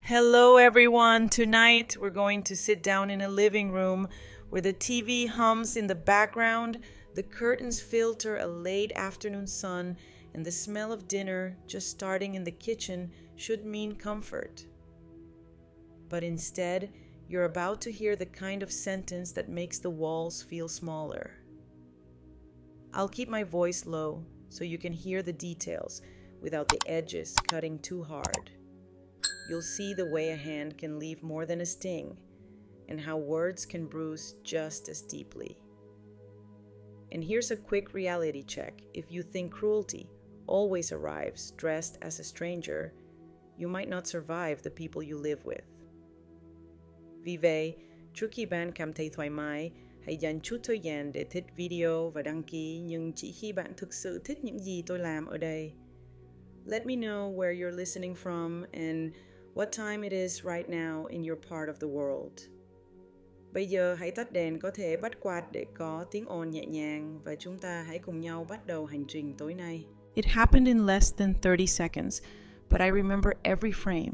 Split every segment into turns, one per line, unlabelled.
Hello, everyone. Tonight we're going to sit down in a living room where the TV hums in the background, the curtains filter a late afternoon sun, and the smell of dinner just starting in the kitchen should mean comfort. But instead, you're about to hear the kind of sentence that makes the walls feel smaller. I'll keep my voice low so you can hear the details without the edges cutting too hard. You'll see the way a hand can leave more than a sting, and how words can bruise just as deeply. And here's a quick reality check. If you think cruelty always arrives dressed as a stranger, you might not survive the people you live with. Vì vậy, trước khi bạn cảm thấy thoải mái, hãy dành chút thời gian để thích video và đăng ký, nhưng chỉ khi bạn thực sự thích những gì tôi làm ở đây. Let me know where you're listening from and what time it is right now in your part of the world. Bây giờ hãy tắt đèn, có thể bắt quạt để có tiếng ồn nhẹ nhàng, và chúng ta hãy cùng nhau bắt đầu hành trình tối nay. It happened in less than 30 seconds, but I remember every frame.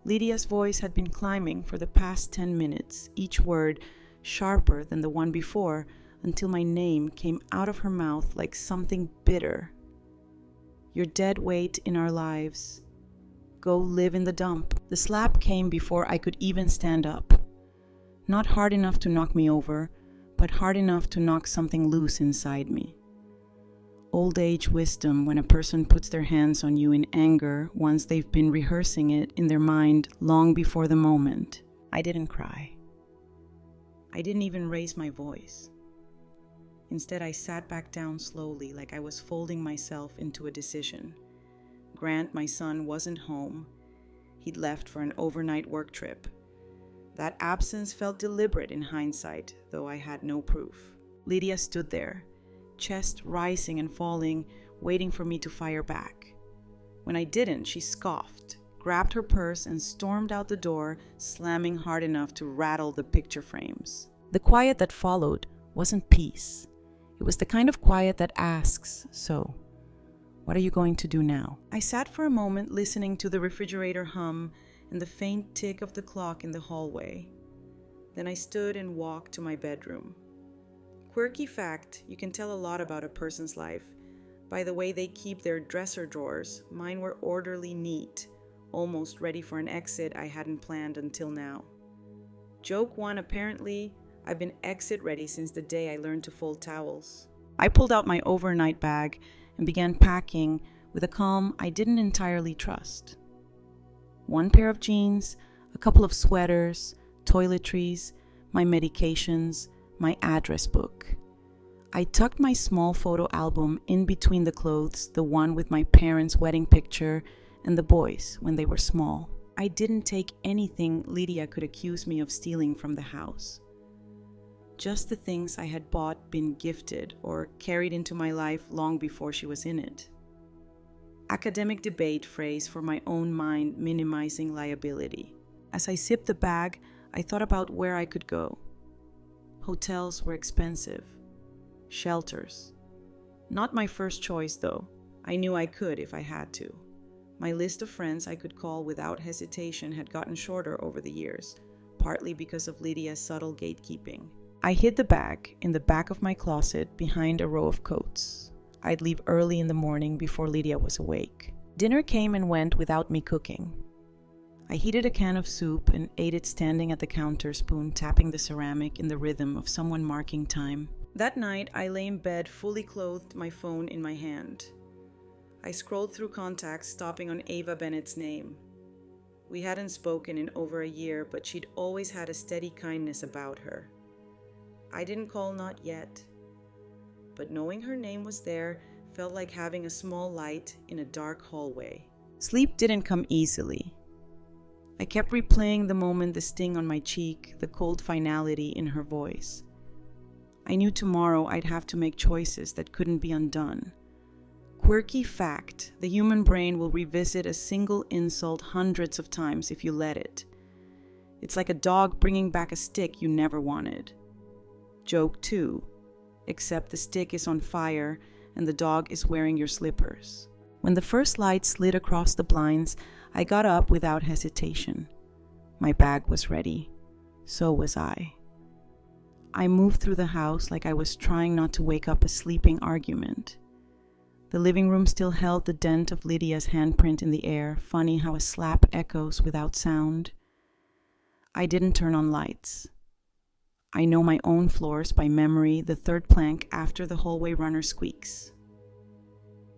Lydia's voice had been climbing for the past 10 minutes, each word sharper than the one before, until my name came out of her mouth like something bitter. You're dead weight in our lives. Go live in the dump. The slap came before I could even stand up. Not hard enough to knock me over, but hard enough to knock something loose inside me. Old age wisdom when a person puts their hands on you in anger once they've been rehearsing it in their mind long before the moment. I didn't cry. I didn't even raise my voice. Instead, I sat back down slowly like I was folding myself into a decision. Grant, my son, wasn't home. He'd left for an overnight work trip. That absence felt deliberate in hindsight, though I had no proof. Lydia stood there, chest rising and falling, waiting for me to fire back. When I didn't, she scoffed, grabbed her purse, and stormed out the door, slamming hard enough to rattle the picture frames. The quiet that followed wasn't peace. It was the kind of quiet that asks, "So, what are you going to do now?" I sat for a moment listening to the refrigerator hum and the faint tick of the clock in the hallway. Then I stood and walked to my bedroom. Quirky fact, you can tell a lot about a person's life by the way they keep their dresser drawers. Mine were orderly, neat, almost ready for an exit I hadn't planned until now. Joke one, apparently, I've been exit ready since the day I learned to fold towels. I pulled out my overnight bag and began packing with a calm I didn't entirely trust. One pair of jeans, a couple of sweaters, toiletries, my medications, my address book. I tucked my small photo album in between the clothes, the one with my parents' wedding picture and the boys when they were small. I didn't take anything Lydia could accuse me of stealing from the house. Just the things I had bought, been gifted, or carried into my life long before she was in it. Academic debate phrase for my own mind, minimizing liability. As I sipped the bag, I thought about where I could go. Hotels were expensive. Shelters. Not my first choice, though. I knew I could if I had to. My list of friends I could call without hesitation had gotten shorter over the years, partly because of Lydia's subtle gatekeeping. I hid the bag in the back of my closet behind a row of coats. I'd leave early in the morning before Lydia was awake. Dinner came and went without me cooking. I heated a can of soup and ate it standing at the counter, spoon tapping the ceramic in the rhythm of someone marking time. That night, I lay in bed fully clothed, my phone in my hand. I scrolled through contacts, stopping on Ava Bennett's name. We hadn't spoken in over a year, but she'd always had a steady kindness about her. I didn't call, not yet. But knowing her name was there felt like having a small light in a dark hallway. Sleep didn't come easily. I kept replaying the moment, the sting on my cheek, the cold finality in her voice. I knew tomorrow I'd have to make choices that couldn't be undone. Quirky fact, the human brain will revisit a single insult hundreds of times if you let it. It's like a dog bringing back a stick you never wanted. Joke 2, except the stick is on fire and the dog is wearing your slippers. When the first light slid across the blinds, I got up without hesitation. My bag was ready. So was I. I moved through the house like I was trying not to wake up a sleeping argument. The living room still held the dent of Lydia's handprint in the air, funny how a slap echoes without sound. I didn't turn on lights. I know my own floors by memory, the third plank after the hallway runner squeaks.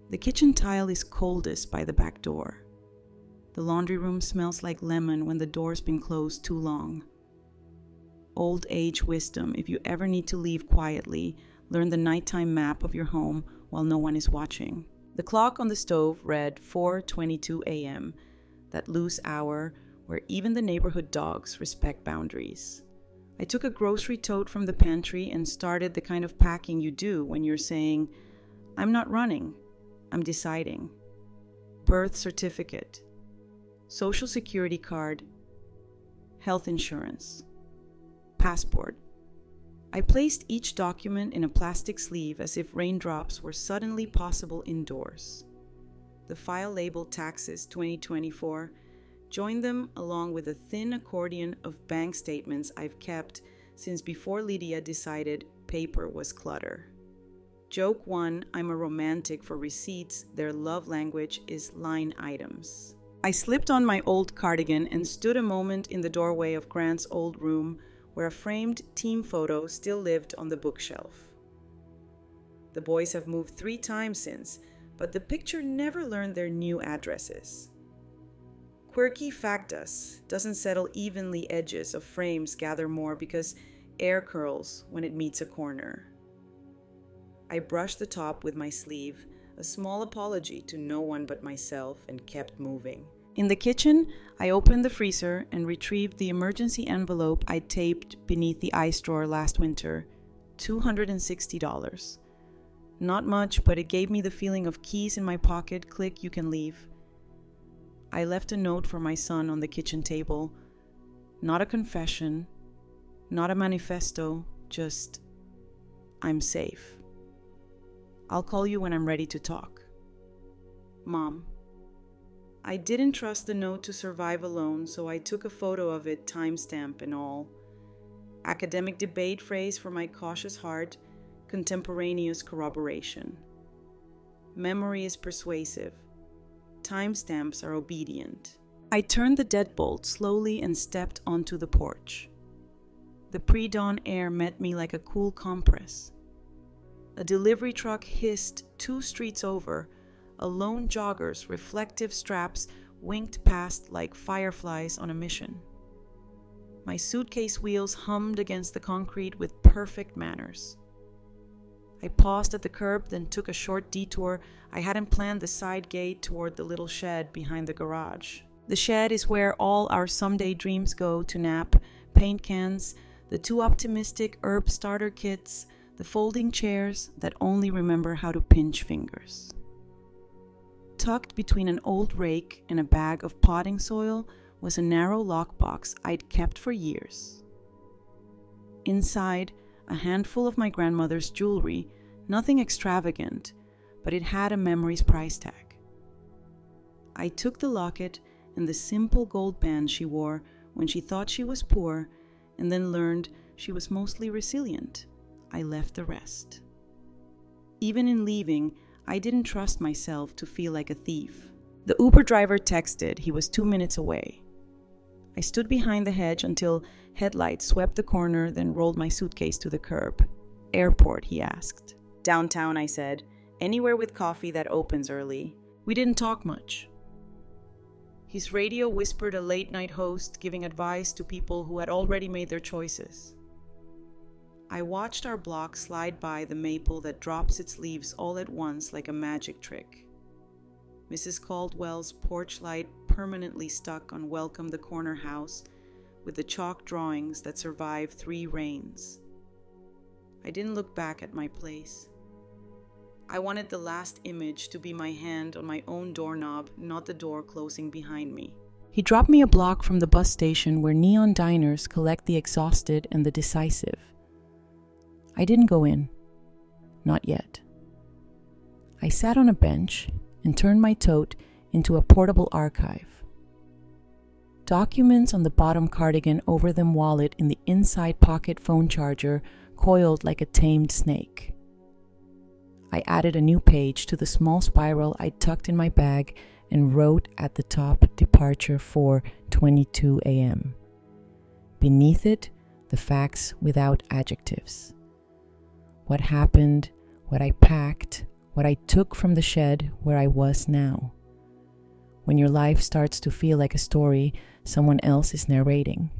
The kitchen tile is coldest by the back door. The laundry room smells like lemon when the door's been closed too long. Old age wisdom: if you ever need to leave quietly, learn the nighttime map of your home while no one is watching. The clock on the stove read 4:22 a.m., that loose hour where even the neighborhood dogs respect boundaries. I took a grocery tote from the pantry and started the kind of packing you do when you're saying, I'm not running, I'm deciding. Birth certificate, social security card, health insurance, passport. I placed each document in a plastic sleeve as if raindrops were suddenly possible indoors. The file labeled Taxes 2024 joined them along with a thin accordion of bank statements I've kept since before Lydia decided paper was clutter. Joke 1, I'm a romantic for receipts. Their love language is line items. I slipped on my old cardigan and stood a moment in the doorway of Grant's old room where a framed team photo still lived on the bookshelf. The boys have moved 3 times since, but the picture never learned their new addresses. Quirky factus doesn't settle evenly, edges of frames gather more because air curls when it meets a corner. I brushed the top with my sleeve, a small apology to no one but myself, and kept moving. In the kitchen, I opened the freezer and retrieved the emergency envelope I'd taped beneath the ice drawer last winter. $260. Not much, but it gave me the feeling of keys in my pocket. Click, you can leave. I left a note for my son on the kitchen table. Not a confession, not a manifesto, just, I'm safe. I'll call you when I'm ready to talk. Mom. I didn't trust the note to survive alone, so I took a photo of it, timestamp and all. Academic debate phrase for my cautious heart, contemporaneous corroboration. Memory is persuasive. Timestamps are obedient. I turned the deadbolt slowly and stepped onto the porch. The pre-dawn air met me like a cool compress. A delivery truck hissed 2 streets over. A lone jogger's reflective straps winked past like fireflies on a mission. My suitcase wheels hummed against the concrete with perfect manners. I paused at the curb, then took a short detour. I hadn't planned the side gate toward the little shed behind the garage. The shed is where all our someday dreams go to nap: paint cans, the too optimistic herb starter kits, the folding chairs that only remember how to pinch fingers. Tucked between an old rake and a bag of potting soil was a narrow lockbox I'd kept for years. Inside, a handful of my grandmother's jewelry, nothing extravagant, but it had a memory's price tag. I took the locket and the simple gold band she wore when she thought she was poor, and then learned she was mostly resilient. I left the rest. Even in leaving, I didn't trust myself to feel like a thief. The Uber driver texted he was 2 minutes away. I stood behind the hedge until headlights swept the corner, then rolled my suitcase to the curb. Airport, he asked. Downtown, I said. Anywhere with coffee that opens early. We didn't talk much. His radio whispered a late-night host giving advice to people who had already made their choices. I watched our block slide by the maple that drops its leaves all at once like a magic trick. Mrs. Caldwell's porch light permanently stuck on Welcome the Corner House with the chalk drawings that survived 3 rains. I didn't look back at my place. I wanted the last image to be my hand on my own doorknob, not the door closing behind me. He dropped me a block from the bus station where neon diners collect the exhausted and the decisive. I didn't go in. Not yet. I sat on a bench and turned my tote into a portable archive.
Documents on the bottom cardigan, over them wallet in the inside pocket, phone charger coiled like a tamed snake. I added a new page to the small spiral I tucked in my bag and wrote at the top, departure for 22 a.m. Beneath it, the facts without adjectives. What happened, what I packed, what I took from the shed where I was now. When your life starts to feel like a story someone else is narrating,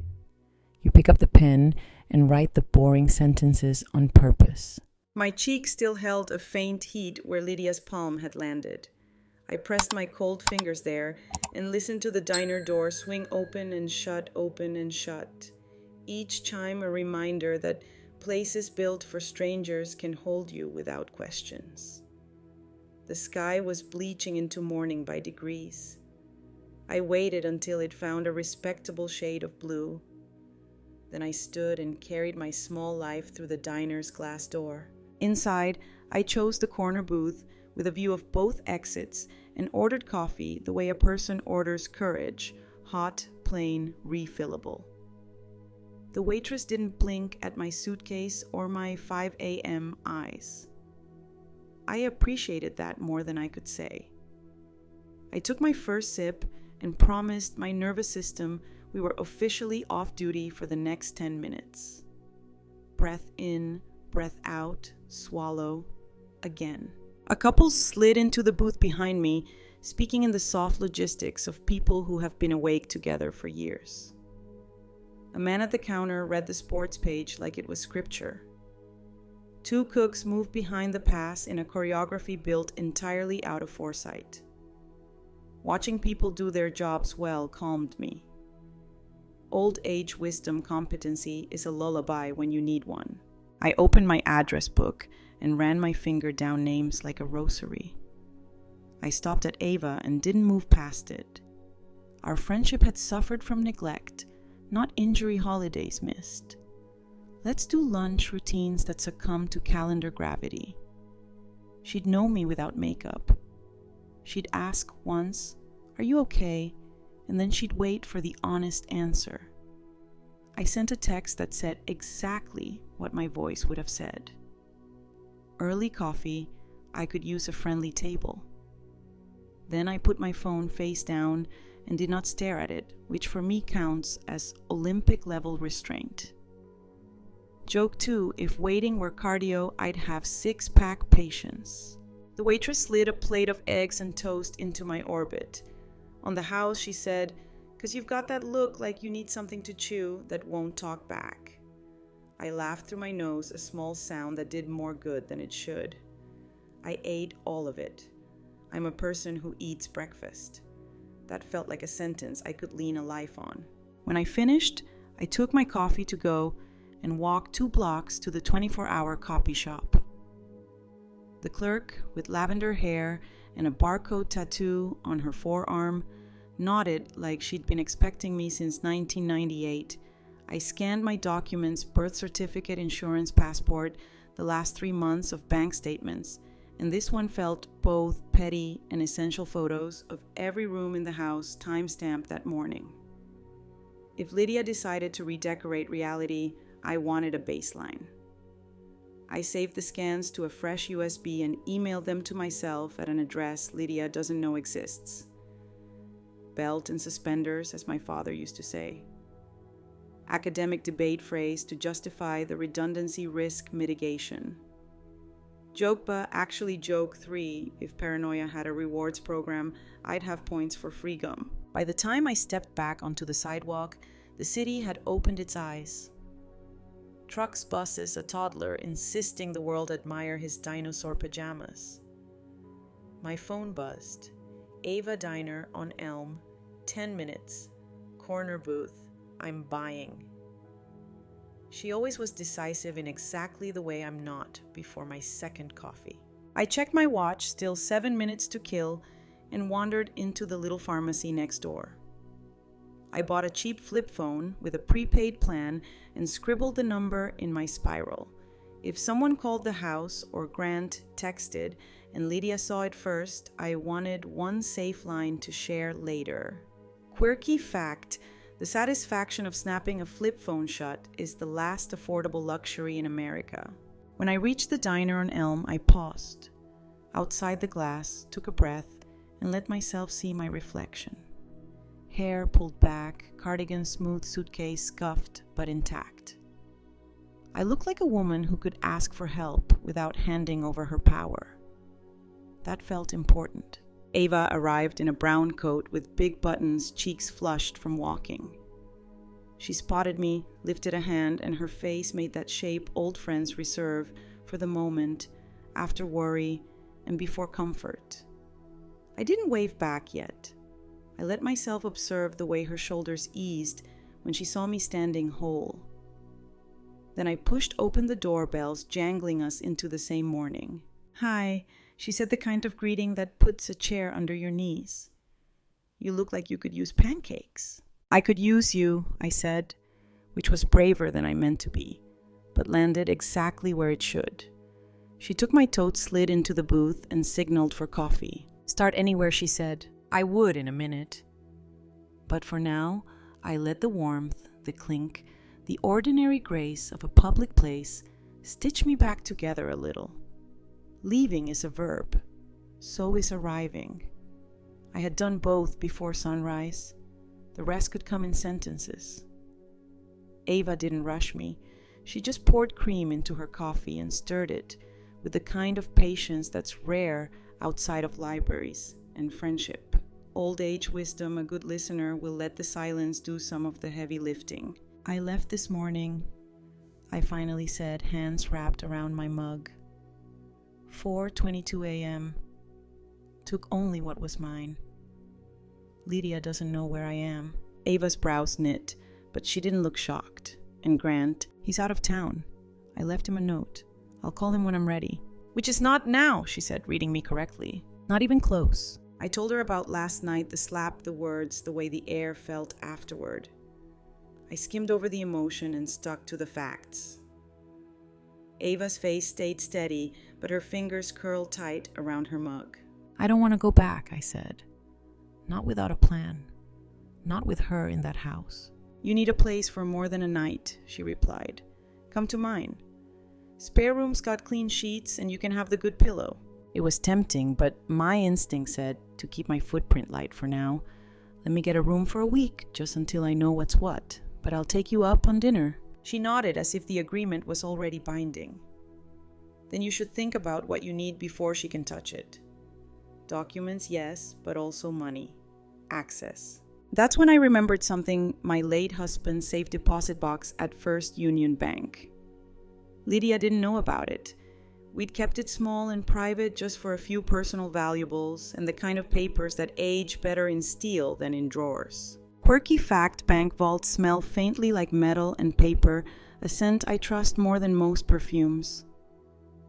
you pick up the pen and write the boring sentences on purpose.
My cheek still held a faint heat where Lydia's palm had landed. I pressed my cold fingers there and listened to the diner door swing open and shut, each chime a reminder that places built for strangers can hold you without questions. The sky was bleaching into morning by degrees. I waited until it found a respectable shade of blue. Then I stood and carried my small life through the diner's glass door. Inside, I chose the corner booth with a view of both exits and ordered coffee the way a person orders courage, hot, plain, refillable. The waitress didn't blink at my suitcase or my 5 a.m. eyes. I appreciated that more than I could say. I took my first sip and promised my nervous system we were officially off duty for the next 10 minutes. Breath in, breath out, swallow, again. A couple slid into the booth behind me, speaking in the soft logistics of people who have been awake together for years. A man at the counter read the sports page like it was scripture. Two cooks moved behind the pass in a choreography built entirely out of foresight. Watching people do their jobs well calmed me. Old age wisdom competency is a lullaby when you need one. I opened my address book and ran my finger down names like a rosary. I stopped at Ava and didn't move past it. Our friendship had suffered from neglect, not injury holidays missed. Let's do lunch routines that succumb to calendar gravity. She'd know me without makeup. She'd ask once, "Are you okay?" And then she'd wait for the honest answer. I sent a text that said exactly what my voice would have said. Early coffee, I could use a friendly table. Then I put my phone face down and did not stare at it, which for me counts as Olympic-level restraint. Joke 2, if waiting were cardio, I'd have six-pack patience. The waitress slid a plate of eggs and toast into my orbit. On the house, she said, "'Cause you've got that look like you need something to chew that won't talk back." I laughed through my nose, a small sound that did more good than it should. I ate all of it. I'm a person who eats breakfast. That felt like a sentence I could lean a life on. When I finished, I took my coffee to go and walked 2 blocks to the 24-hour copy shop. The clerk, with lavender hair and a barcode tattoo on her forearm, nodded like she'd been expecting me since 1998. I scanned my documents, birth certificate, insurance, passport, the last 3 months of bank statements, and this one felt both petty and essential photos of every room in the house time-stamped that morning. If Lydia decided to redecorate reality, I wanted a baseline. I saved the scans to a fresh USB and emailed them to myself at an address Lydia doesn't know exists. Belt and suspenders, as my father used to say. Academic debate phrase to justify the redundancy risk mitigation. Jokepa, actually joke 3, if paranoia had a rewards program, I'd have points for free gum. By the time I stepped back onto the sidewalk, the city had opened its eyes. Trucks, buses, a toddler insisting the world admire his dinosaur pajamas. My phone buzzed. Ava Diner on Elm, 10 minutes, corner booth, I'm buying. She always was decisive in exactly the way I'm not before my second coffee. I checked my watch, still 7 minutes to kill, and wandered into the little pharmacy next door. I bought a cheap flip phone with a prepaid plan and scribbled the number in my spiral. If someone called the house or Grant texted and Lydia saw it first, I wanted one safe line to share later. Quirky fact, The satisfaction of snapping a flip phone shut is the last affordable luxury in America. When I reached the diner on Elm, I paused. Outside the glass, took a breath, and let myself see my reflection. Hair pulled back, cardigan smooth, suitcase scuffed but intact. I looked like a woman who could ask for help without handing over her power. That felt important. Ava arrived in a brown coat with big buttons, cheeks flushed from walking. She spotted me, lifted a hand, and her face made that shape old friends reserve for the moment, after worry, and before comfort. I didn't wave back yet. I let myself observe the way her shoulders eased when she saw me standing whole. Then I pushed open the doorbells, jangling us into the same morning. "Hi," she said, the kind of greeting that puts a chair under your knees. "You look like you could use pancakes." "I could use you," I said, which was braver than I meant to be, but landed exactly where it should. She took my tote slid into the booth and signaled for coffee. "Start anywhere," she said. "I would in a minute." But for now, I let the warmth, the clink, the ordinary grace of a public place stitch me back together a little. Leaving is a verb. So is arriving. I had done both before sunrise. The rest could come in sentences. Ava didn't rush me. She just poured cream into her coffee and stirred it with the kind of patience that's rare outside of libraries and friendship. Old age wisdom, a good listener will let the silence do some of the heavy lifting. "I left this morning," I finally said, hands wrapped around my mug. 4:22 a.m. Took only what was mine. Lydia doesn't know where I am. Ava's brows knit, but she didn't look shocked. And Grant, he's out of town. I left him a note. I'll call him when I'm ready. "Which is not now," she said, reading me correctly. "Not even close." I told her about last night, the slap, the words, the way the air felt afterward. I skimmed over the emotion and stuck to the facts. Ava's face stayed steady, but her fingers curled tight around her mug. "I don't want to go back," I said. "Not without a plan. Not with her in that house." "You need a place for more than a night," she replied. "Come to mine. Spare room's got clean sheets and you can have the good pillow." It was tempting, but my instinct said to keep my footprint light for now. "Let me get a room for a week, just until I know what's what. But I'll take you up on dinner." She nodded as if the agreement was already binding. "Then you should think about what you need before she can touch it. Documents, yes, but also money. Access." That's when I remembered something: my late husband's safe deposit box at First Union Bank. Lydia didn't know about it. We'd kept it small and private just for a few personal valuables and the kind of papers that age better in steel than in drawers. Quirky fact: bank vaults smell faintly like metal and paper, a scent I trust more than most perfumes.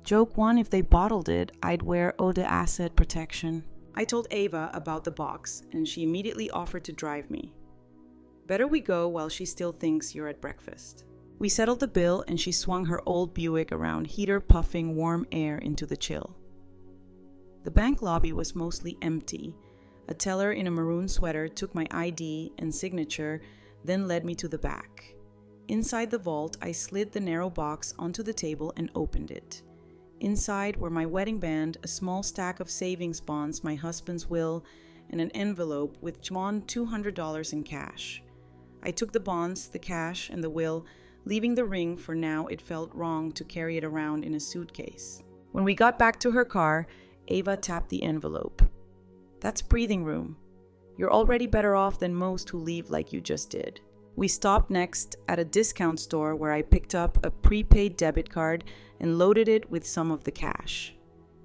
Joke one, if they bottled it, I'd wear eau de acid protection. I told Ava about the box, and she immediately offered to drive me. "Better we go while she still thinks you're at breakfast." We settled the bill, and she swung her old Buick around, heater puffing warm air into the chill. The bank lobby was mostly empty. A teller in a maroon sweater took my ID and signature, then led me to the back. Inside the vault, I slid the narrow box onto the table and opened it. Inside were my wedding band, a small stack of savings bonds, my husband's will, and an envelope with $200 in cash. I took the bonds, the cash, and the will, leaving the ring for now. It felt wrong to carry it around in a suitcase. When we got back to her car, Ava tapped the envelope. "That's breathing room. You're already better off than most who leave like you just did." We stopped next at a discount store where I picked up a prepaid debit card and loaded it with some of the cash.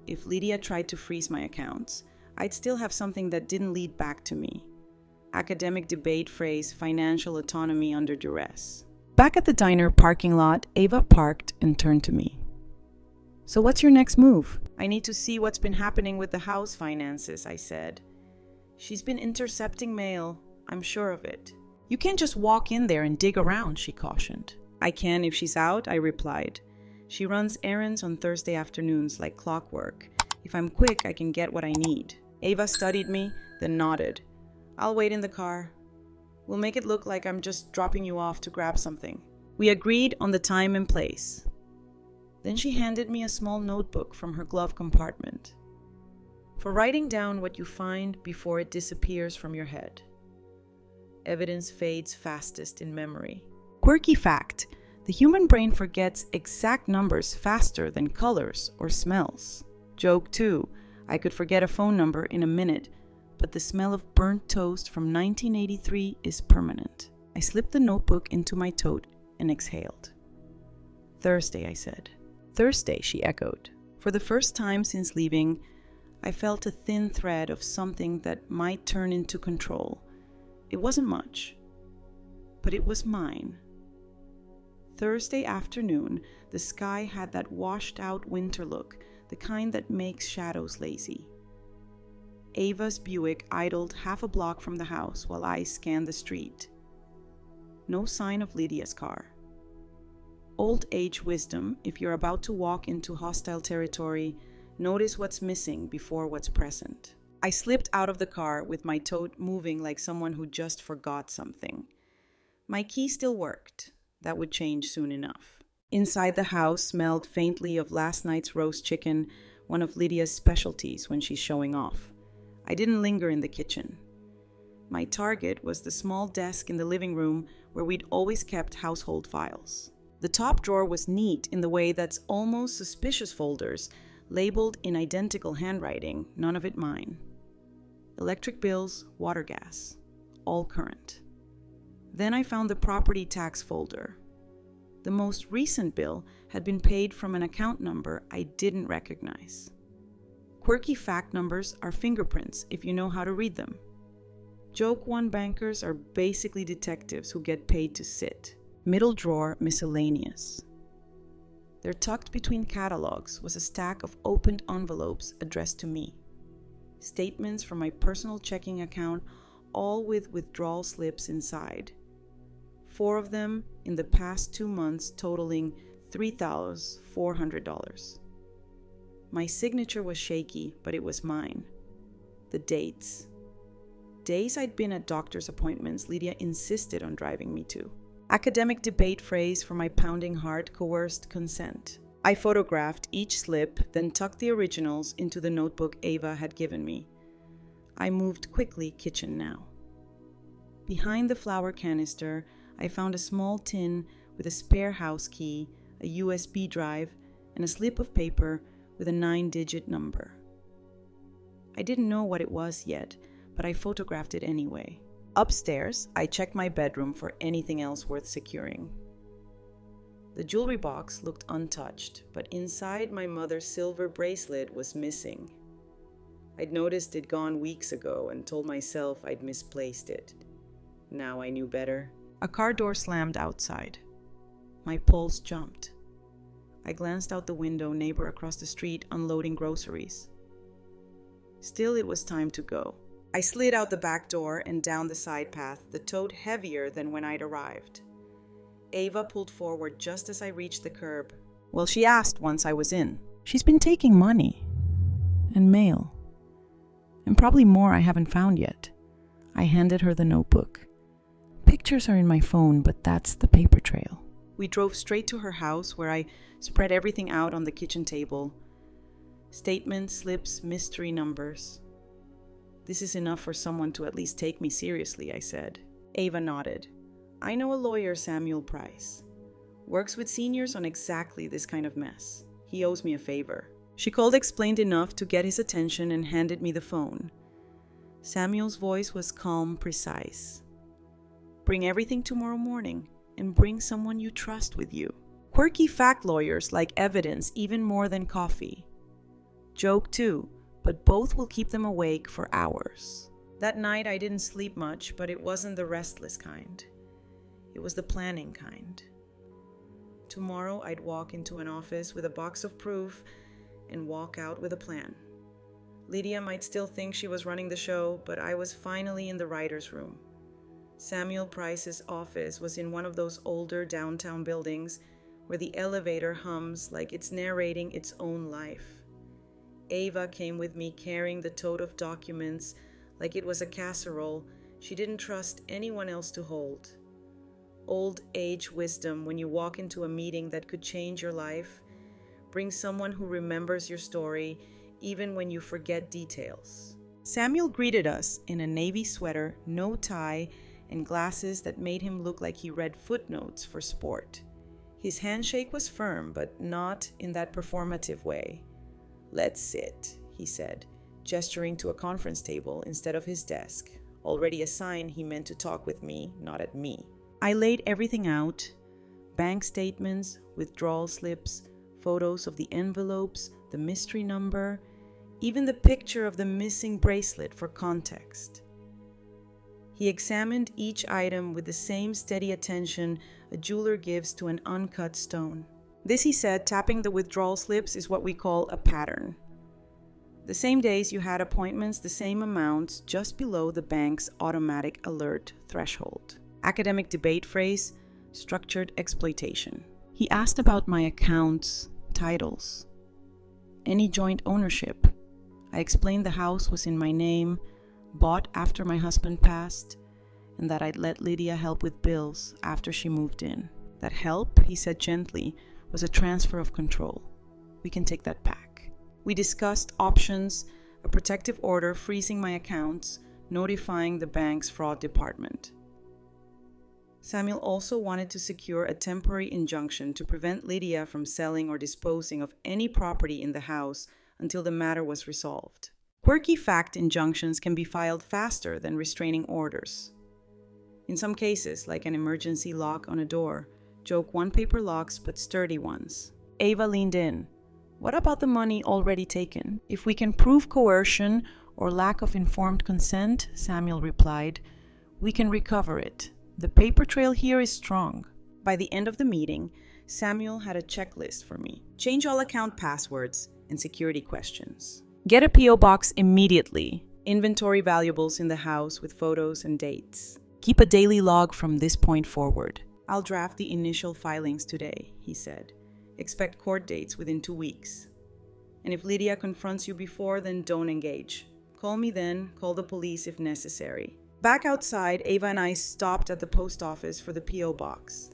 If Lydia tried to freeze my accounts, I'd still have something that didn't lead back to me. Academic debate phrase: financial autonomy under duress. Back at the diner parking lot, Ava parked and turned to me. "So what's your next move?" "I need to see what's been happening with the house finances," I said. "She's been intercepting mail. I'm sure of it." "You can't just walk in there and dig around," she cautioned. "I can if she's out," I replied. "She runs errands on Thursday afternoons like clockwork. If I'm quick, I can get what I need." Ava studied me, then nodded. "I'll wait in the car." We'll make it look like I'm just dropping you off to grab something. We agreed on the time and place. Then she handed me a small notebook from her glove compartment for writing down what you find before it disappears from your head. Evidence fades fastest in memory. Quirky fact: the human brain forgets exact numbers faster than colors or smells. Joke 2: I could forget a phone number in a minute, but the smell of burnt toast from 1983 is permanent. I slipped the notebook into my tote and exhaled. Thursday, I said. Thursday, she echoed. For the first time since leaving, I felt a thin thread of something that might turn into control. It wasn't much, but it was mine. Thursday afternoon, the sky had that washed-out winter look, the kind that makes shadows lazy. Ava's Buick idled half a block from the house while I scanned the street. No sign of Lydia's car. Old age wisdom: if you're about to walk into hostile territory, notice what's missing before what's present. I slipped out of the car with my tote moving like someone who just forgot something. My key still worked. That would change soon enough. Inside the house smelled faintly of last night's roast chicken, one of Lydia's specialties when she's showing off. I didn't linger in the kitchen. My target was the small desk in the living room where we'd always kept household files. The top drawer was neat in the way that's almost suspicious folders, labeled in identical handwriting, none of it mine. Electric bills, water, gas, all current. Then I found the property tax folder. The most recent bill had been paid from an account number I didn't recognize. Quirky fact: numbers are fingerprints if you know how to read them. Joke 1: bankers are basically detectives who get paid to sit. Middle drawer, miscellaneous. There, tucked between catalogs, was a stack of opened envelopes addressed to me. Statements from my personal checking account, all with withdrawal slips inside. 4 of them in the past 2 months, totaling $3,400. My signature was shaky, but it was mine. The dates. Days I'd been at doctor's appointments Lydia insisted on driving me to. Academic debate phrase for my pounding heart: coerced consent. I photographed each slip, then tucked the originals into the notebook Ava had given me. I moved quickly, kitchen now. Behind the flour canister, I found a small tin with a spare house key, a USB drive, and a slip of paper with a 9-digit number. I didn't know what it was yet, but I photographed it anyway. Upstairs, I checked my bedroom for anything else worth securing. The jewelry box looked untouched, but inside, my mother's silver bracelet was missing. I'd noticed it gone weeks ago and told myself I'd misplaced it. Now I knew better. A car door slammed outside. My pulse jumped. I glanced out the window, neighbor across the street unloading groceries. Still, it was time to go. I slid out the back door and down the side path, the tote heavier than when I'd arrived. Ava pulled forward just as I reached the curb. Well, she asked once I was in. She's been taking money and mail, and probably more I haven't found yet. I handed her the notebook. Pictures are in my phone, but that's the paper trail. We drove straight to her house, where I spread everything out on the kitchen table. Statements, slips, mystery numbers. This is enough for someone to at least take me seriously, I said. Ava nodded. I know a lawyer, Samuel Price. Works with seniors on exactly this kind of mess. He owes me a favor. She explained enough to get his attention and handed me the phone. Samuel's voice was calm, precise. Bring everything tomorrow morning, and bring someone you trust with you. Quirky fact: lawyers like evidence even more than coffee. Joke 2, but both will keep them awake for hours. That night I didn't sleep much, but it wasn't the restless kind. It was the planning kind. Tomorrow I'd walk into an office with a box of proof and walk out with a plan. Lydia might still think she was running the show, but I was finally in the writer's room. Samuel Price's office was in one of those older downtown buildings where the elevator hums like it's narrating its own life. Ava came with me carrying the tote of documents like it was a casserole she didn't trust anyone else to hold. Old age wisdom when you walk into a meeting that could change your life. Bring someone who remembers your story even when you forget details. Samuel greeted us in a navy sweater, no tie, and glasses that made him look like he read footnotes for sport. His handshake was firm, but not in that performative way. "Let's sit," he said, gesturing to a conference table instead of his desk, already a sign he meant to talk with me, not at me. I laid everything out: bank statements, withdrawal slips, photos of the envelopes, the mystery number, even the picture of the missing bracelet for context. He examined each item with the same steady attention a jeweler gives to an uncut stone. "This," he said, tapping the withdrawal slips, "is what we call a pattern. The same days you had appointments, the same amounts, just below the bank's automatic alert threshold. Academic debate phrase, structured exploitation." He asked about my accounts, titles, any joint ownership. I explained the house was in my name, bought after my husband passed, and that I'd let Lydia help with bills after she moved in. That help, he said gently, was a transfer of control. We can take that back. We discussed options, a protective order freezing my accounts, notifying the bank's fraud department. Samuel also wanted to secure a temporary injunction to prevent Lydia from selling or disposing of any property in the house until the matter was resolved. Quirky fact injunctions can be filed faster than restraining orders. In some cases, like an emergency lock on a door, joke one-paper locks but sturdy ones. Ava leaned in. "What about the money already taken? If we can prove coercion or lack of informed consent," Samuel replied, "we can recover it. The paper trail here is strong." By the end of the meeting, Samuel had a checklist for me. Change all account passwords and security questions. Get a P.O. box immediately. Inventory valuables in the house with photos and dates. Keep a daily log from this point forward. "I'll draft the initial filings today," he said. "Expect court dates within 2 weeks. And if Lydia confronts you before, then don't engage. Call me then, call the police if necessary." Back outside, Ava and I stopped at the post office for the P.O. box.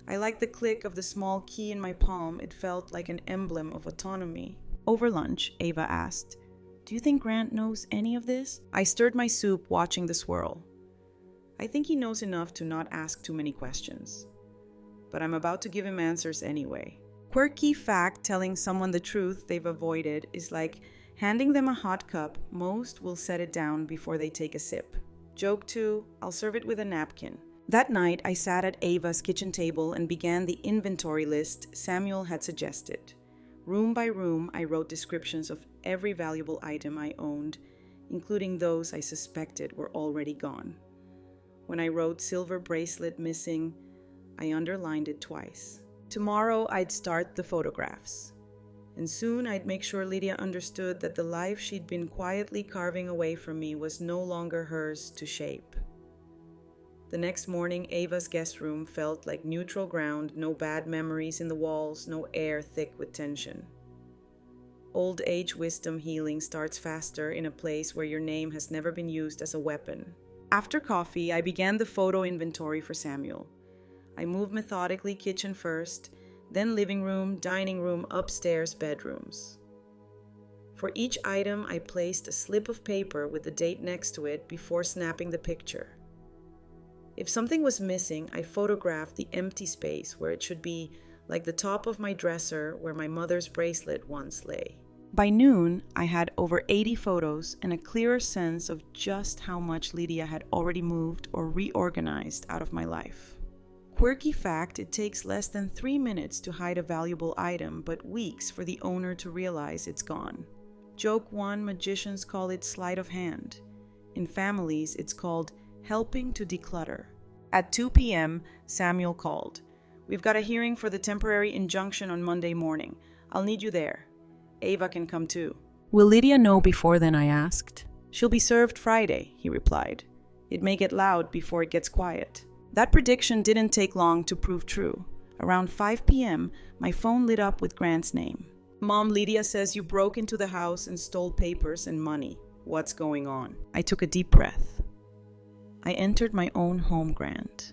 I liked the click of the small key in my palm. It felt like an emblem of autonomy. Over lunch, Ava asked, "Do you think Grant knows any of this?" I stirred my soup, watching the swirl. I think he knows enough to not ask too many questions. But I'm about to give him answers anyway. Quirky fact: telling someone the truth they've avoided is like handing them a hot cup. Most will set it down before they take a sip. Joke 2, I'll serve it with a napkin. That night, I sat at Ava's kitchen table and began the inventory list Samuel had suggested. Room by room, I wrote descriptions of every valuable item I owned, including those I suspected were already gone. When I wrote "silver bracelet missing," I underlined it twice. Tomorrow, I'd start the photographs. And soon, I'd make sure Lydia understood that the life she'd been quietly carving away from me was no longer hers to shape. The next morning, Ava's guest room felt like neutral ground, no bad memories in the walls, no air thick with tension. Old age wisdom healing starts faster in a place where your name has never been used as a weapon. After coffee, I began the photo inventory for Samuel. I moved methodically, kitchen first, then living room, dining room, upstairs, bedrooms. For each item, I placed a slip of paper with the date next to it before snapping the picture. If something was missing, I photographed the empty space where it should be, like the top of my dresser where my mother's bracelet once lay. By noon, I had over 80 photos and a clearer sense of just how much Lydia had already moved or reorganized out of my life. Quirky fact: it takes less than 3 minutes to hide a valuable item, but weeks for the owner to realize it's gone. Joke 1, magicians call it sleight of hand. In families, it's called helping to declutter. At 2 p.m., Samuel called. "We've got a hearing for the temporary injunction on Monday morning. I'll need you there. Ava can come too." "Will Lydia know before then?" I asked. "She'll be served Friday," he replied. "It may get loud before it gets quiet." That prediction didn't take long to prove true. Around 5 p.m., my phone lit up with Grant's name. "Mom, Lydia says you broke into the house and stole papers and money. What's going on?" I took a deep breath.
I entered my own home grant.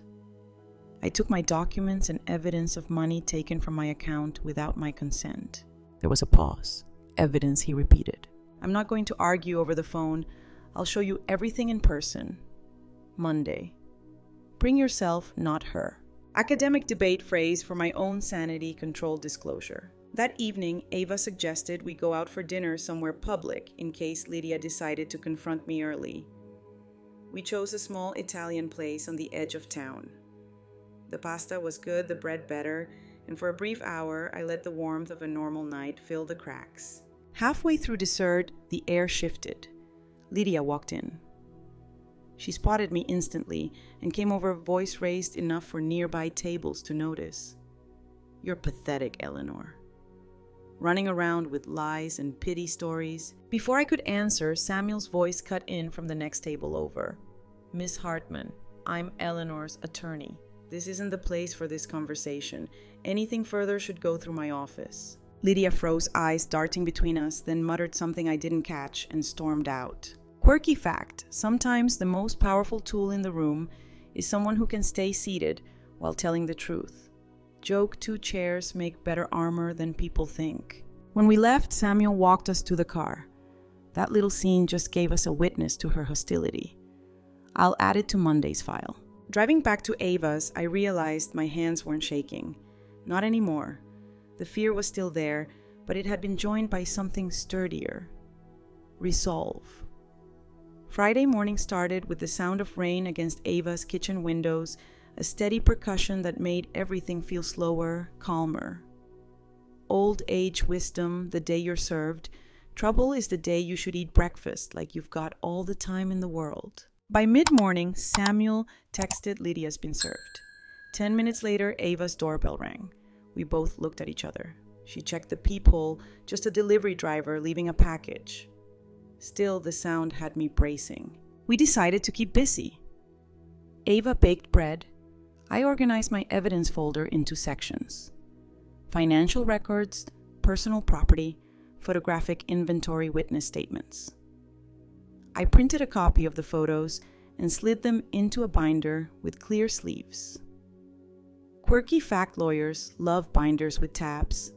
I took my documents and evidence of money taken from my account without my consent. There was a pause. Evidence, he repeated. I'm not going to argue over the phone. I'll show you everything in person. Monday. Bring yourself, not her. Academic debate phrase for my own sanity-controlled disclosure. That evening, Ava suggested we go out for dinner somewhere public in case Lydia decided to confront me early. We chose a small Italian place on the edge of town. The pasta was good, the bread better, and for a brief hour, I let the warmth of a normal night fill the cracks. Halfway through dessert, the air shifted. Lydia walked in. She spotted me instantly and came over, voice raised enough for nearby tables to notice. You're pathetic, Eleanor. Running around with lies and pity stories. Before I could answer, Samuel's voice cut in from the next table over. Miss Hartman, I'm Eleanor's attorney. This isn't the place for this conversation. Anything further should go through my office. Lydia froze, eyes darting between us, then muttered something I didn't catch and stormed out. Quirky fact, sometimes the most powerful tool in the room is someone who can stay seated while telling the truth. Joke, 2 chairs make better armor than people think. When we left, Samuel walked us to the car. That little scene just gave us a witness to her hostility. I'll add it to Monday's file. Driving back to Ava's, I realized my hands weren't shaking. Not anymore. The fear was still there, but it had been joined by something sturdier. Resolve. Friday morning started with the sound of rain against Ava's kitchen windows, a steady percussion that made everything feel slower, calmer. Old age wisdom, the day you're served. Trouble is the day you should eat breakfast like you've got all the time in the world. By mid-morning, Samuel texted Lydia's been served. 10 minutes later, Ava's doorbell rang. We both looked at each other. She checked the peephole, just a delivery driver leaving a package. Still, the sound had me bracing. We decided to keep busy. Ava baked bread. I organized my evidence folder into sections. Financial records, personal property, photographic inventory, witness statements. I printed a copy of the photos and slid them into a binder with clear sleeves. Quirky fact lawyers love binders with tabs.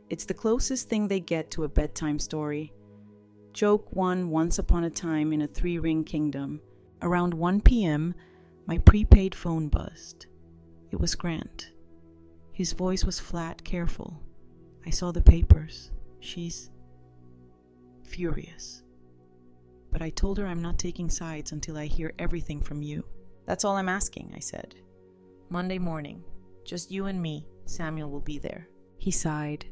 It's the closest thing they get to a bedtime story. Joke 1 once upon a time in a 3-ring kingdom. Around 1 p.m., my prepaid phone buzzed. It was Grant. His voice was flat, careful. I saw the papers. She's furious. But I told her I'm not taking sides until I hear everything from you. That's all I'm asking, I said. Monday morning. Just you and me. Samuel will be there. He sighed.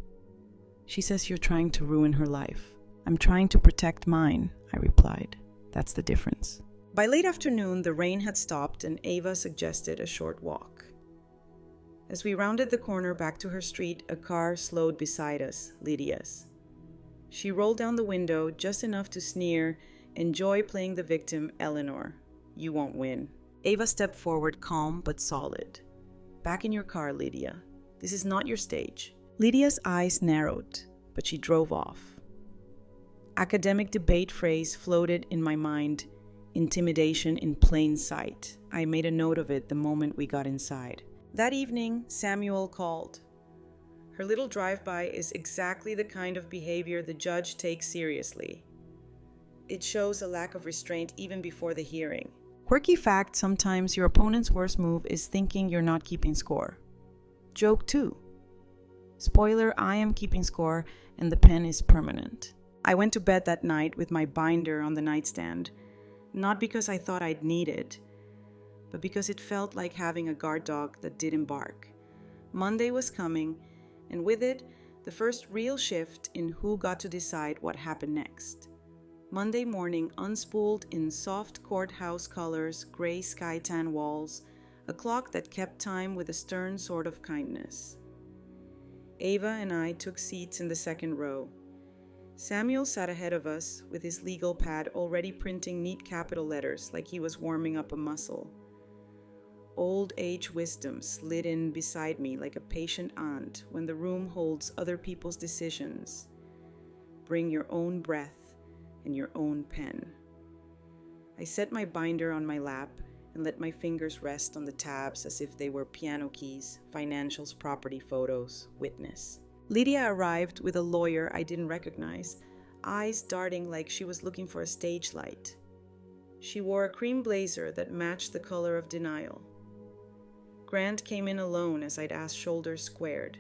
She says you're trying to ruin her life. I'm trying to protect mine, I replied. That's the difference. By late afternoon, the rain had stopped and Ava suggested a short walk. As we rounded the corner back to her street, a car slowed beside us, Lydia's. She rolled down the window just enough to sneer, "Enjoy playing the victim, Eleanor. You won't win." Ava stepped forward, calm but solid. "Back in your car, Lydia. This is not your stage." Lydia's eyes narrowed, but she drove off. Academic debate phrase floated in my mind, intimidation in plain sight. I made a note of it the moment we got inside. That evening, Samuel called. Her little drive-by is exactly the kind of behavior the judge takes seriously. It shows a lack of restraint even before the hearing. Quirky fact, sometimes your opponent's worst move is thinking you're not keeping score. Joke 2. Spoiler, I am keeping score and the pen is permanent. I went to bed that night with my binder on the nightstand, not because I thought I'd need it, but because it felt like having a guard dog that didn't bark. Monday was coming, and with it, the first real shift in who got to decide what happened next. Monday morning unspooled in soft courthouse colors, gray sky-tan walls, a clock that kept time with a stern sort of kindness. Ava and I took seats in the second row. Samuel sat ahead of us with his legal pad already printing neat capital letters like he was warming up a muscle. Old age wisdom slid in beside me like a patient aunt when the room holds other people's decisions. Bring your own breath and your own pen. I set my binder on my lap
and let my fingers rest on the tabs as if they were piano keys, financials, property photos, witness. Lydia arrived with a lawyer I didn't recognize, eyes darting like she was looking for a stage light. She wore a cream blazer that matched the color of denial. Grant came in alone as I'd asked, shoulders squared.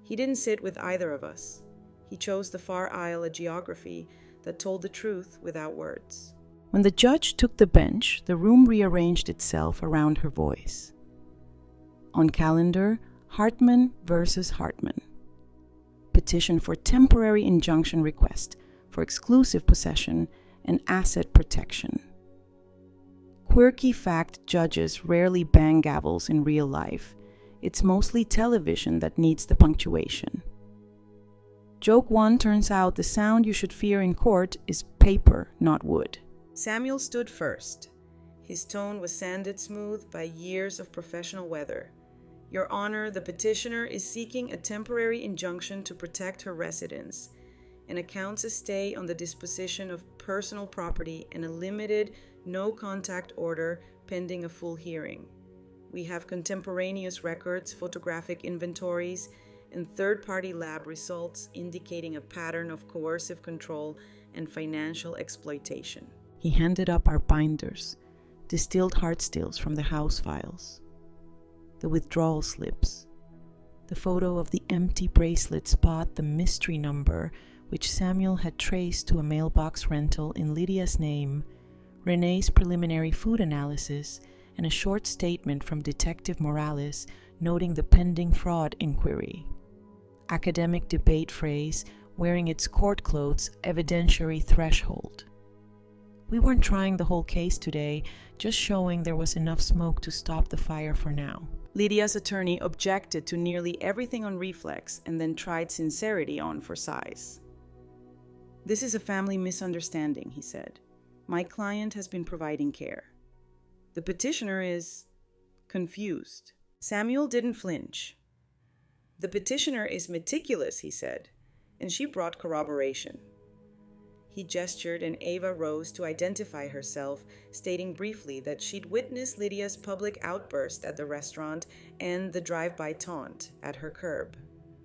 He didn't sit with either of us. He chose the far aisle of geography that told the truth without words.
When the judge took the bench, the room rearranged itself around her voice. On calendar, Hartman versus Hartman. Petition for temporary injunction request for exclusive possession and asset protection. Quirky fact: judges rarely bang gavels in real life. It's mostly television that needs the punctuation. Joke 1 turns out the sound you should fear in court is paper, not wood.
Samuel stood first. His tone was sanded smooth by years of professional weather. Your Honor, the petitioner is seeking a temporary injunction to protect her residence and accounts a stay on the disposition of personal property and a limited no-contact order pending a full hearing. We have contemporaneous records, photographic inventories, and third-party lab results indicating a pattern of coercive control and financial exploitation.
He handed up our binders, distilled heart stills from the house files, the withdrawal slips, the photo of the empty bracelet spot, the mystery number which Samuel had traced to a mailbox rental in Lydia's name, Renee's preliminary food analysis, and a short statement from Detective Morales noting the pending fraud inquiry. Academic debate phrase, wearing its court clothes, evidentiary threshold. We weren't trying the whole case today, just showing there was enough smoke to stop the fire for now.
Lydia's attorney objected to nearly everything on reflex and then tried sincerity on for size. This is a family misunderstanding, he said. My client has been providing care. The petitioner is confused. Samuel didn't flinch. The petitioner is meticulous, he said, and she brought corroboration. He gestured and Ava rose to identify herself, stating briefly that she'd witnessed Lydia's public outburst at the restaurant and the drive-by taunt at her curb.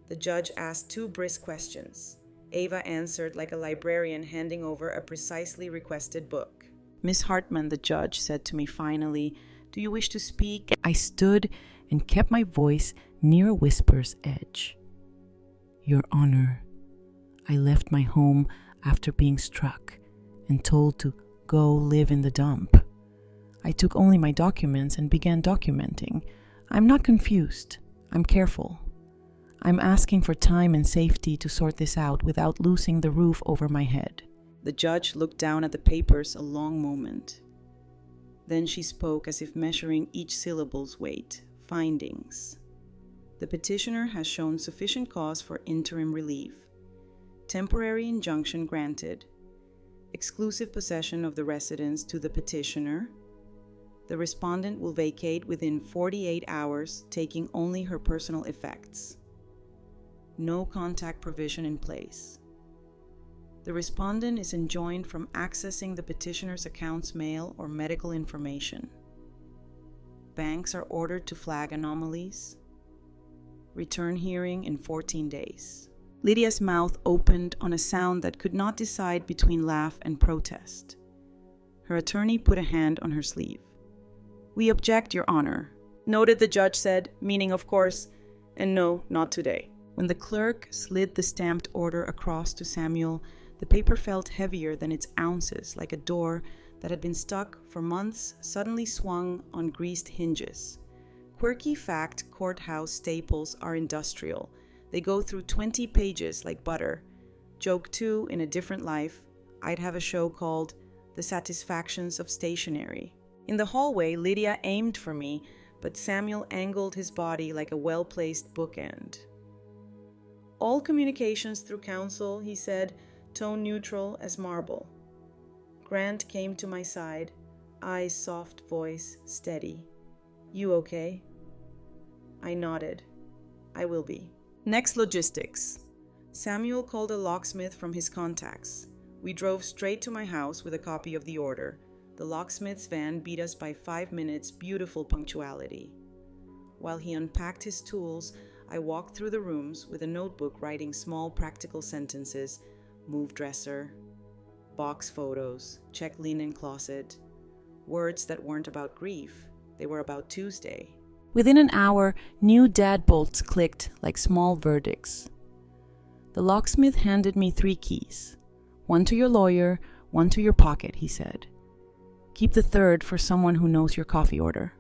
The judge asked 2 brisk questions. Ava answered like a librarian handing over a precisely requested book.
Miss Hartman, the judge said to me finally, "Do you wish to speak?" I stood and kept my voice near a whisper's edge. Your Honor, I left my home after being struck and told to go live in the dump. I took only my documents and began documenting. I'm not confused. I'm careful. I'm asking for time and safety to sort this out without losing the roof over my head.
The judge looked down at the papers a long moment. Then she spoke as if measuring each syllable's weight. Findings. The petitioner has shown sufficient cause for interim relief. Temporary injunction granted. Exclusive possession of the residence to the petitioner. The respondent will vacate within 48 hours, taking only her personal effects. No contact provision in place. The respondent is enjoined from accessing the petitioner's accounts, mail, or medical information. Banks are ordered to flag anomalies. Return hearing in 14 days. Lydia's mouth opened on a sound that could not decide between laugh and protest. Her attorney put a hand on her sleeve. We object, Your Honor. Noted, the judge said, meaning of course, and no, not today. When the clerk slid the stamped order across to Samuel, the paper felt heavier than its ounces, like a door that had been stuck for months suddenly swung on greased hinges. Quirky fact: courthouse staples are industrial. They go through 20 pages like butter. Joke 2, in a different life, I'd have a show called The Satisfactions of Stationery. In the hallway, Lydia aimed for me, but Samuel angled his body like a well-placed bookend. All communications through counsel, he said, tone neutral as marble. Grant came to my side, eyes soft, voice steady. You okay? I nodded. I will be. Next, logistics. Samuel called a locksmith from his contacts. We drove straight to my house with a copy of the order. The locksmith's van beat us by 5 minutes, beautiful punctuality. While he unpacked his tools, I walked through the rooms with a notebook writing small practical sentences: move dresser, box photos, check linen closet. Words that weren't about grief, they were about Tuesday.
Within an hour, new deadbolts clicked like small verdicts. The locksmith handed me 3 keys. 1 to your lawyer, 1 to your pocket, he said. Keep the 3rd for someone who knows your coffee order.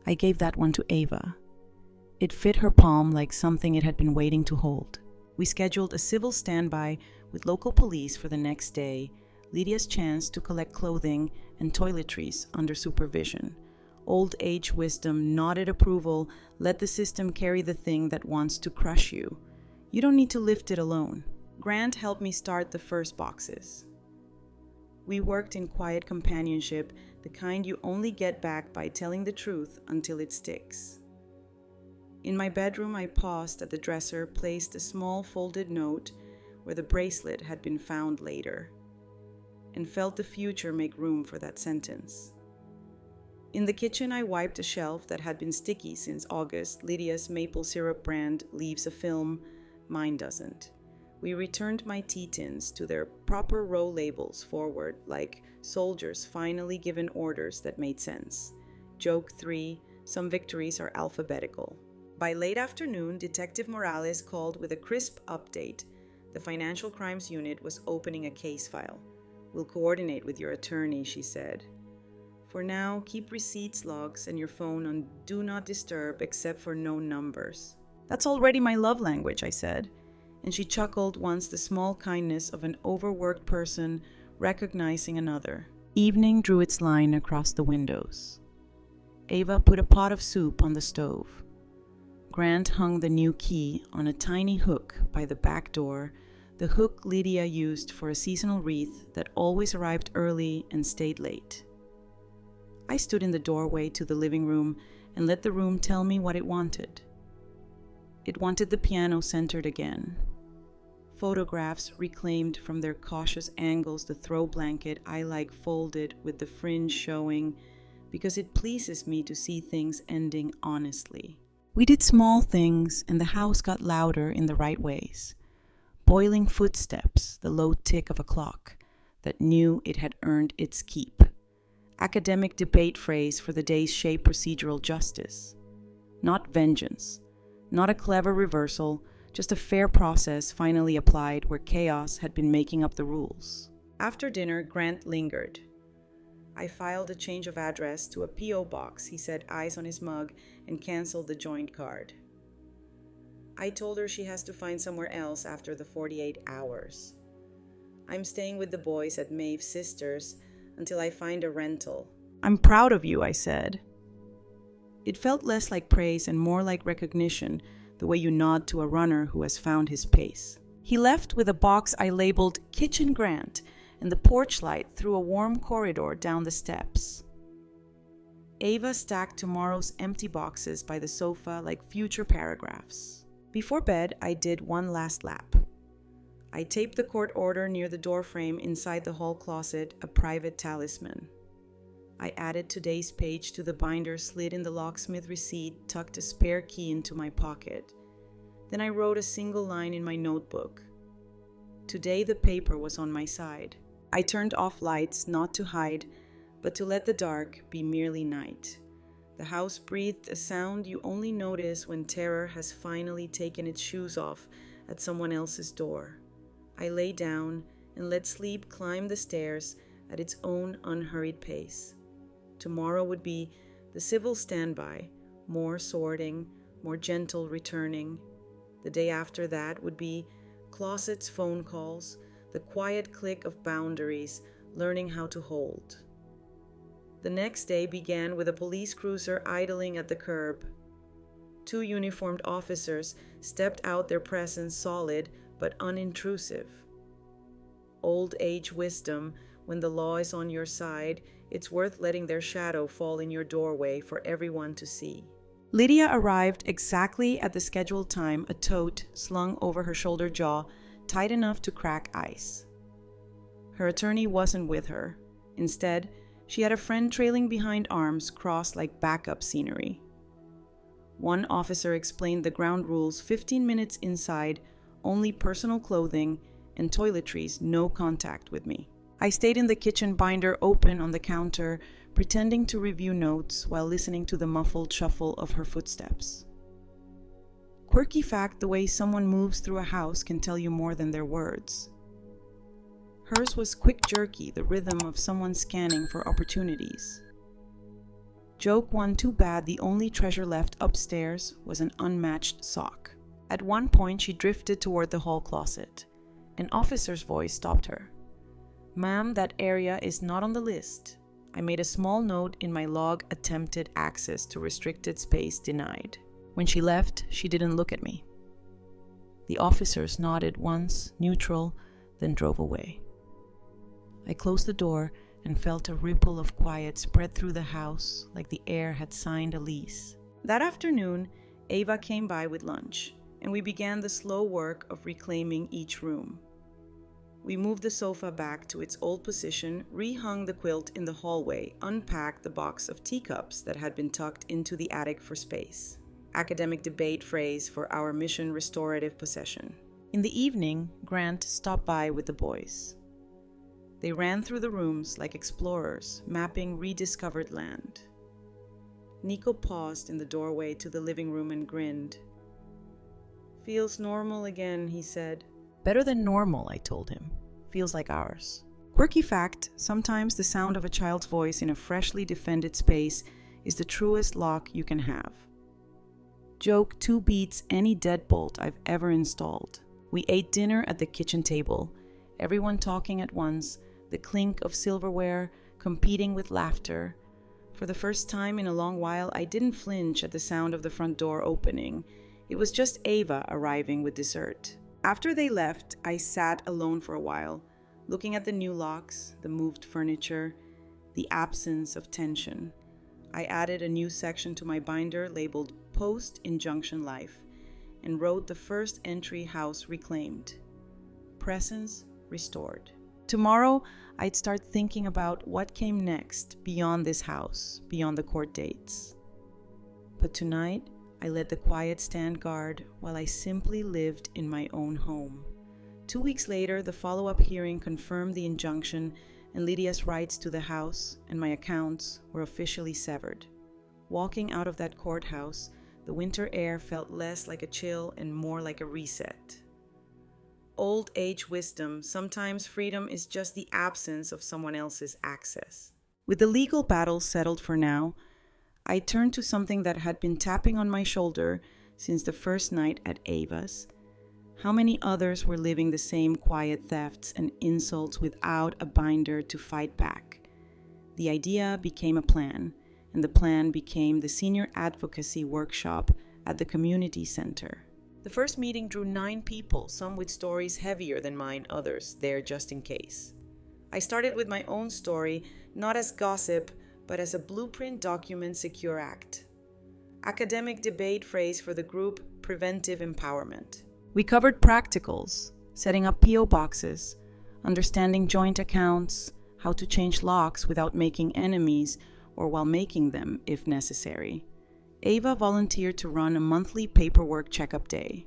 I gave that one to Ava. It fit her palm like something it had been waiting to hold. We scheduled a civil standby with local police for the next day, Lydia's chance to collect clothing and toiletries under supervision. Old age wisdom nodded approval. Let the system carry the thing that wants to crush you. You don't need to lift it alone. Grant helped me start the first boxes. We worked in quiet companionship, the kind you only get back by telling the truth until it sticks. In my bedroom, I paused at the dresser, placed a small folded note where the bracelet had been found later, and felt the future make room for that sentence. In the kitchen, I wiped a shelf that had been sticky since August. Lydia's maple syrup brand leaves a film, mine doesn't. We returned my tea tins to their proper row labels forward, like soldiers finally given orders that made sense. Joke 3, some victories are alphabetical. By late afternoon, Detective Morales called with a crisp update. The Financial Crimes Unit was opening a case file. We'll coordinate with your attorney, she said. For now, keep receipts, logs, and your phone on Do Not Disturb except for known numbers. That's already my love language, I said. And she chuckled once, the small kindness of an overworked person recognizing another. Evening drew its line across the windows. Ava put a pot of soup on the stove. Grant hung the new key on a tiny hook by the back door, the hook Lydia used for a seasonal wreath that always arrived early and stayed late. I stood in the doorway to the living room and let the room tell me what it wanted. It wanted the piano centered again. Photographs reclaimed from their cautious angles, the throw blanket I like folded with the fringe showing, because it pleases me to see things ending honestly. We did small things, and the house got louder in the right ways. Boiling footsteps, the low tick of a clock that knew it had earned its keep. Academic debate phrase for the day's shape procedural justice. Not vengeance, not a clever reversal, just a fair process finally applied where chaos had been making up the rules. After dinner, Grant lingered. I filed a change of address to a P.O. box, he said, eyes on his mug, and canceled the joint card. I told her she has to find somewhere else after the 48 hours. I'm staying with the boys at Maeve's sister's until I find a rental. I'm proud of you, I said. It felt less like praise and more like recognition, the way you nod to a runner who has found his pace. He left with a box I labeled Kitchen Grant and the porch light through a warm corridor down the steps. Ava stacked tomorrow's empty boxes by the sofa like future paragraphs. Before bed, I did one last lap. I taped the court order near the doorframe inside the hall closet, a private talisman. I added today's page to the binder, slid in the locksmith receipt, tucked a spare key into my pocket. Then I wrote a single line in my notebook. Today the paper was on my side. I turned off lights, not to hide, but to let the dark be merely night. The house breathed a sound you only notice when terror has finally taken its shoes off at someone else's door. I lay down and let sleep climb the stairs at its own unhurried pace. Tomorrow would be the civil standby, more sorting, more gentle returning. The day after that would be closets, phone calls, the quiet click of boundaries, learning how to hold. The next day began with a police cruiser idling at the curb. 2 uniformed officers stepped out, their presence solid but unintrusive. Old age wisdom, when the law is on your side, it's worth letting their shadow fall in your doorway for everyone to see. Lydia arrived exactly at the scheduled time, a tote slung over her shoulder jaw, tight enough to crack ice. Her attorney wasn't with her.
Instead, she had a friend trailing behind, arms crossed like backup scenery. One officer explained the ground rules: 15 minutes inside, only personal clothing, and toiletries, no contact with me. I stayed in the kitchen, binder open on the counter, pretending to review notes while listening to the muffled shuffle of her footsteps. Quirky fact: the way someone moves through a house can tell you more than their words. Hers was quick, jerky, the rhythm of someone scanning for opportunities. Joke one: too bad the only treasure left upstairs was an unmatched sock. At one point, she drifted toward the hall closet. An officer's voice stopped her. "Ma'am, that area is not on the list." I made a small note in my log: attempted access to restricted space denied. When she left, she didn't look at me. The officers nodded once, neutral, then drove away. I closed the door and felt a ripple of quiet spread through the house, like the air had signed a lease. That afternoon, Ava came by with lunch, and we began the slow work of reclaiming each room. We moved the sofa back to its old position, rehung the quilt in the hallway, unpacked the box of teacups that had been tucked into the attic for space. Academic debate phrase for our mission: restorative possession. In the evening, Grant stopped by with the boys. They ran through the rooms like explorers, mapping rediscovered land. Nico paused in the doorway to the living room and grinned. "Feels normal again," he said.
Better than normal, I told him. Feels like ours.
Quirky fact: sometimes the sound of a child's voice in a freshly defended space is the truest lock you can have. Joke 2 beats any deadbolt I've ever installed. We ate dinner at the kitchen table, everyone talking at once, the clink of silverware competing with laughter. For the first time in a long while, I didn't flinch at the sound of the front door opening. It was just Ava arriving with dessert. After they left, I sat alone for a while, looking at the new locks, the moved furniture, the absence of tension. I added a new section to my binder labeled Post-Injunction Life and wrote the first entry: house reclaimed. Presence restored. Tomorrow, I'd start thinking about what came next beyond this house, beyond the court dates. But tonight, I let the quiet stand guard while I simply lived in my own home. 2 weeks later, the follow-up hearing confirmed the injunction, and Lydia's rights to the house and my accounts were officially severed. Walking out of that courthouse, the winter air felt less like a chill and more like a reset. Old age wisdom: sometimes freedom is just the absence of someone else's access. With the legal battle settled for now, I turned to something that had been tapping on my shoulder since the first night at Ava's. How many others were living the same quiet thefts and insults without a binder to fight back? The idea became a plan, and the plan became the senior advocacy workshop at the community center. The first meeting drew 9 people, some with stories heavier than mine, others there just in case. I started with my own story, not as gossip, but as a blueprint document: Secure Act. Academic debate phrase for the group: preventive empowerment. We covered practicals: setting up P.O. boxes, understanding joint accounts, how to change locks without making enemies or while making them if necessary. Ava volunteered to run a monthly paperwork checkup day.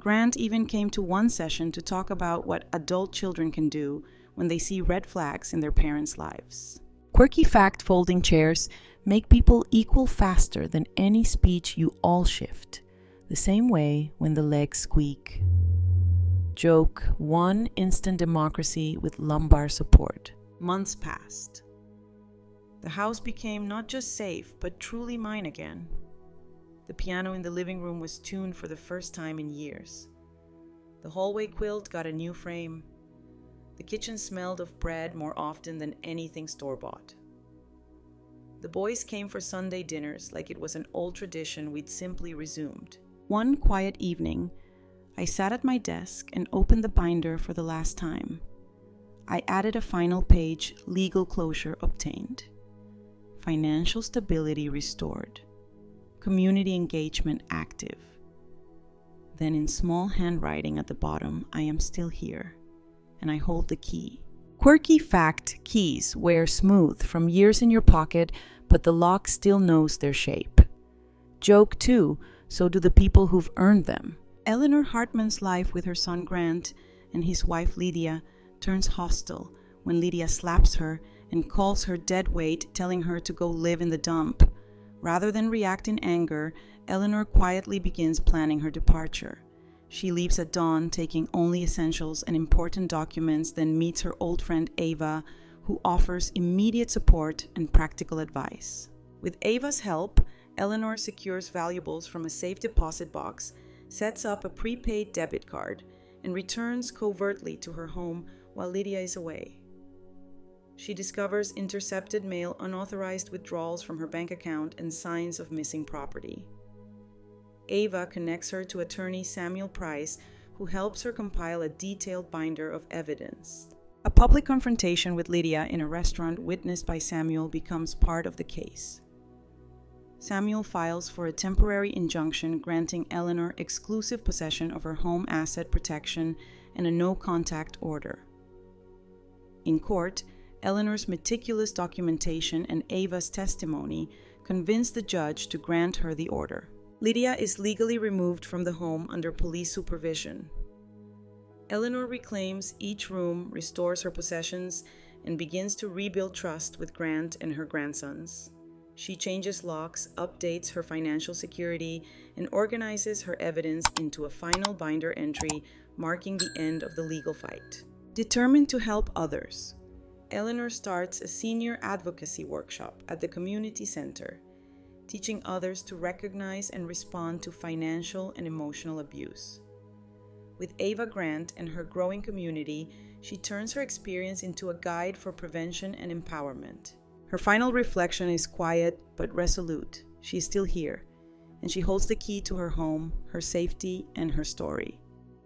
Grant even came to one session to talk about what adult children can do when they see red flags in their parents' lives. Quirky fact: folding chairs make people equal faster than any speech you all shift, the same way when the legs squeak. Joke: 1 instant democracy with lumbar support. Months passed. The house became not just safe, but truly mine again. The piano in the living room was tuned for the first time in years. The hallway quilt got a new frame. The kitchen smelled of bread more often than anything store-bought. The boys came for Sunday dinners like it was an old tradition we'd simply resumed. One quiet evening, I sat at my desk and opened the binder for the last time. I added a final page: legal closure obtained. Financial stability restored. Community engagement active. Then in small handwriting at the bottom: I am still here, and I hold the key.
Quirky fact: keys wear smooth from years in your pocket, but the lock still knows their shape. Joke 2: so do the people who've earned them. Eleanor Hartman's life with her son Grant and his wife Lydia turns hostile when Lydia slaps her and calls her deadweight, telling her to go live in the dump. Rather than react in anger, Eleanor quietly begins planning her departure. She leaves at dawn, taking only essentials and important documents, then meets her old friend Ava, who offers immediate support and practical advice. With Ava's help, Eleanor secures valuables from a safe deposit box, sets up a prepaid debit card, and returns covertly to her home while Lydia is away. She discovers intercepted mail, unauthorized withdrawals from her bank account, and signs of missing property. Ava connects her to attorney Samuel Price, who helps her compile a detailed binder of evidence. A public confrontation with Lydia in a restaurant witnessed by Samuel becomes part of the case. Samuel files for a temporary injunction granting Eleanor exclusive possession of her home asset protection and a no-contact order. In court, Eleanor's meticulous documentation and Ava's testimony convince the judge to grant her the order. Lydia is legally removed from the home under police supervision. Eleanor reclaims each room, restores her possessions, and begins to rebuild trust with Grant and her grandsons. She changes locks, updates her financial security, and organizes her evidence into a final binder entry, marking the end of the legal fight. Determined to help others, Eleanor starts a senior advocacy workshop at the community center, teaching others to recognize and respond to financial and emotional abuse. With Ava Grant and her growing community, she turns her experience into a guide for prevention and empowerment. Her final reflection is quiet but resolute. She is still here, and she holds the key to her home, her safety, and her story.